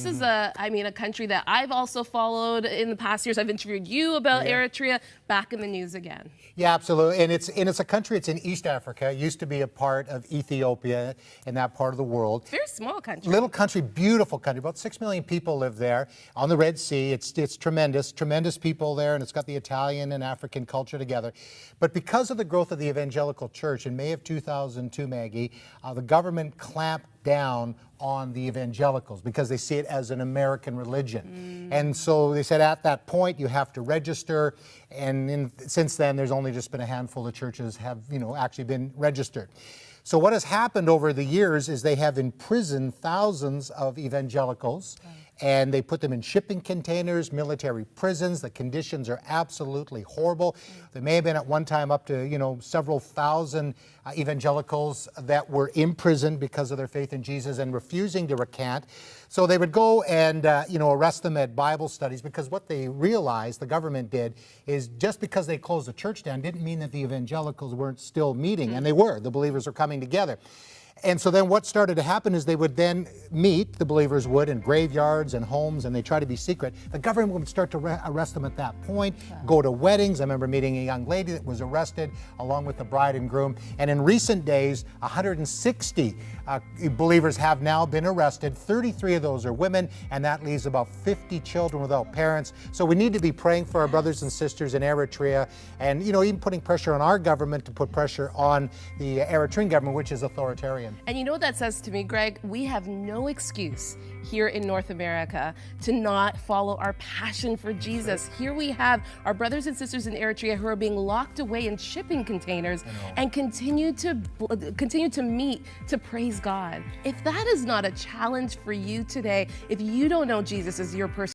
This is a country that I've also followed in the past years. I've interviewed you about Eritrea, back in the news again. Yeah, absolutely. And it's a country, it's in East Africa. It used to be a part of Ethiopia in that part of the world. Very small country. Little country, beautiful country. About 6 million people live there on the Red Sea. It's tremendous people there, and it's got the Italian and African culture together. But because of the growth of the evangelical church in May of 2002, Maggie, the government clamped down on the evangelicals because they see it as an American religion. And so they said at that point you have to register, and since then there's only just been a handful of churches have actually been registered. So what has happened over the years is they have imprisoned thousands of evangelicals, and they put them in shipping containers, military prisons. The conditions are absolutely horrible. There may have been at one time up to several thousand evangelicals that were imprisoned because of their faith in Jesus and refusing to recant. So they would go and arrest them at Bible studies, because what they realized, the government did, is just because they closed the church down didn't mean that the evangelicals weren't still meeting, and they were. The believers were coming together. And so then what started to happen is they would then meet, the believers would, in graveyards and homes, and they try to be secret. The government would start to arrest them at that point, go to weddings. I remember meeting a young lady that was arrested along with the bride and groom. And in recent days, 160 believers have now been arrested. 33 of those are women, and that leaves about 50 children without parents. So we need to be praying for our brothers and sisters in Eritrea, and even putting pressure on our government to put pressure on the Eritrean government, which is authoritarian. And you know what that says to me, Greg? We have no excuse here in North America to not follow our passion for Jesus. Here we have our brothers and sisters in Eritrea who are being locked away in shipping containers and continue to meet to praise God. If that is not a challenge for you today, if you don't know Jesus as your personal